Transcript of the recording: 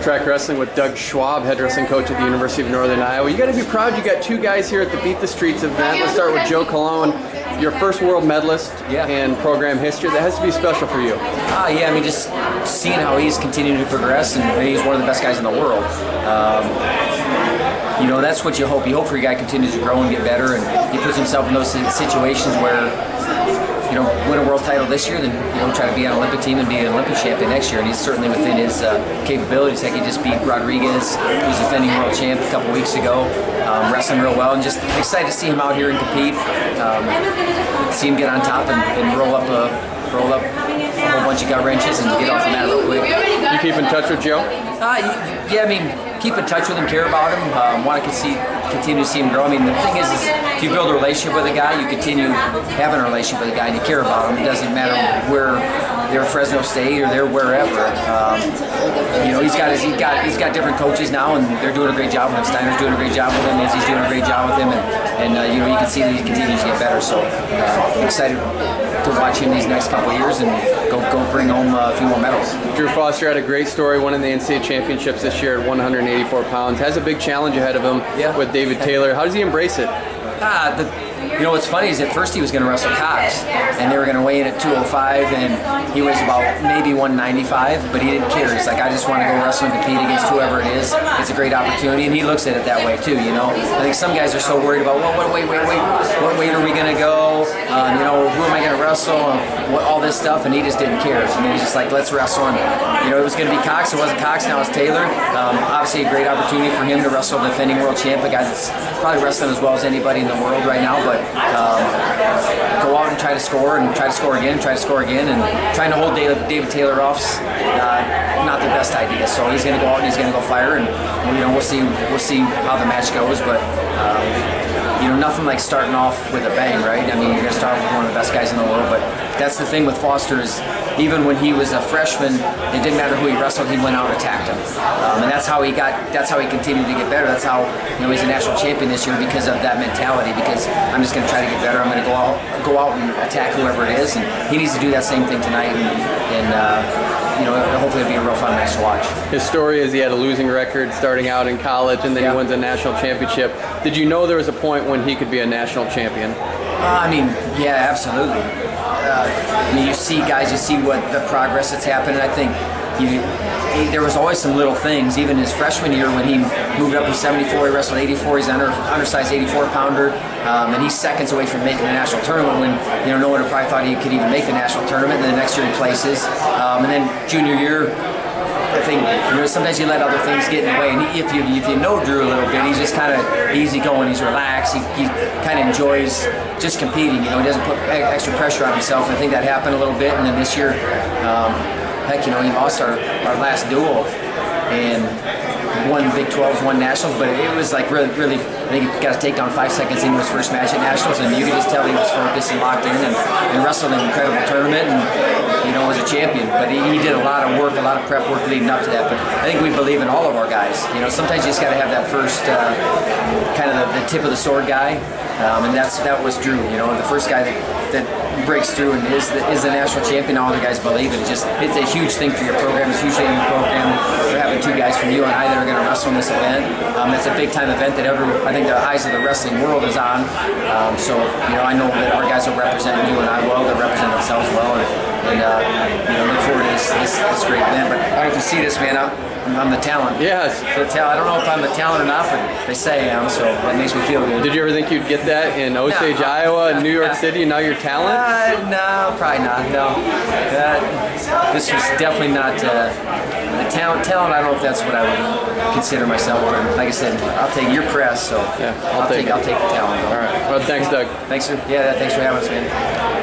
Track Wrestling with Doug Schwab, head wrestling coach at the University of Northern Iowa. You got to be proud you got two guys here at the Beat the Streets event. Let's start with Joe Cologne, your first world medalist in program history. That has to be special for you. Yeah, I mean, just seeing how he's continuing to progress, and he's one of the best guys in the world. You know, that's what you hope. You hope for your guy continues to grow and get better, and he puts himself in those situations where, you know, win a world title this year, then, you know, try to be on an Olympic team and be an Olympic champion next year. And he's certainly within his capabilities. Like, he just beat Rodriguez, who's defending world champ a couple weeks ago, wrestling real well, and just excited to see him out here and compete. See him get on top and roll up a whole bunch of gut wrenches and get off the mat real quick. You keep in touch with Joe? Yeah, I mean, keep in touch with him, care about him, want to continue to see him grow. I mean, the thing is if you build a relationship with a guy, you continue having a relationship with a guy and you care about him. It doesn't matter where they're Fresno State or they're wherever. You know, he's got different coaches now, and they're doing a great job with him. Steiner's doing a great job with him. Izzy's doing a great job with him, and you know, you can see that he continues to get better. So excited to watch him these next couple of years and go bring home a few more medals. Drew Foster had a great story, winning the NCAA championships this year at 184 pounds. Has a big challenge ahead of him with David Taylor. How does he embrace it? You know, what's funny is at first he was going to wrestle Cox, and they were going to weigh in at 205, and he weighs about maybe 195, but he didn't care. He's like, I just want to go wrestle and compete against whoever it is. It's a great opportunity, and he looks at it that way too, you know. I think some guys are so worried about, well, what weight are we going to go? You know, who am I going to wrestle? All this stuff, and he just didn't care. I mean, he's just like, let's wrestle. And, you know, it was going to be Cox. It wasn't Cox, now it's Taylor. Obviously a great opportunity for him to wrestle the defending world champ, a guy that's probably wrestling as well as anybody in the world right now, but go out and try to score again, and trying to hold David Taylor off's not the best idea. So he's going to go out and he's going to go fire, and you know, we'll see how the match goes, but you know, nothing like starting off with a bang, right? I mean, you're going to start with one of the best guys in the world, but that's the thing with Foster is even when he was a freshman, it didn't matter who he wrestled, he went out and attacked him, and that's how he continued to get better. That's how, you know, he's a national champion this year, because of that mentality. Because I'm just going to try to get better. I'm going to go out and attack whoever it is, and he needs to do that same thing tonight. And you know, hopefully it'll be a real fun match to watch. His story is he had a losing record starting out in college, and then he wins a national championship. Did you know there was a point when he could be a national champion? I mean, yeah, absolutely. I mean, you see guys, you see what the progress that's happened, and I think there was always some little things. Even his freshman year when he moved up to 74, he wrestled 84, he's an undersized 84-pounder, and he's seconds away from making the national tournament when, you know, no one probably thought he could even make the national tournament. And then the next year he places, and then junior year, I think, you know, sometimes you let other things get in the way. And if you know Drew a little bit, he's just kind of easy going. He's relaxed. He kind of enjoys just competing. You know, he doesn't put extra pressure on himself. And I think that happened a little bit. And then this year, heck, you know, he lost our last duel and won Big 12s, won nationals, but it was like really, I think he got to take down 5 seconds into his first match at nationals, and you could just tell he was focused and locked in, and wrestled an incredible tournament, and, you know, was a champion. But he did a lot of work, a lot of prep work leading up to that. But I think we believe in all of our guys. You know, sometimes you just got to have that first kind of the tip of the sword guy, and that was Drew. You know, the first guy that breaks through and is the national champion. All the guys believe it. It's a huge thing for your program. It's a huge thing in your program for having two guys from UNI that are going to wrestle in this event. It's a big time event that I think the eyes of the wrestling world is on. So, you know, I know that our guys will represent UNI well. They'll represent themselves well, and you know, look forward to this great event. But I don't know if you see this, man. I'm the talent. Yes. I don't know if I'm the talent or not, but they say I am, so that makes me feel good. Did you ever think you'd get that in Osage, Iowa, and New York City, and now you're talent? No, probably not. No. This was definitely not the talent. I don't know if that's what I would consider myself. But like I said, I'll take your press, so yeah, I'll take the talent. All right. Well, thanks, Doug. Thanks for having us, man.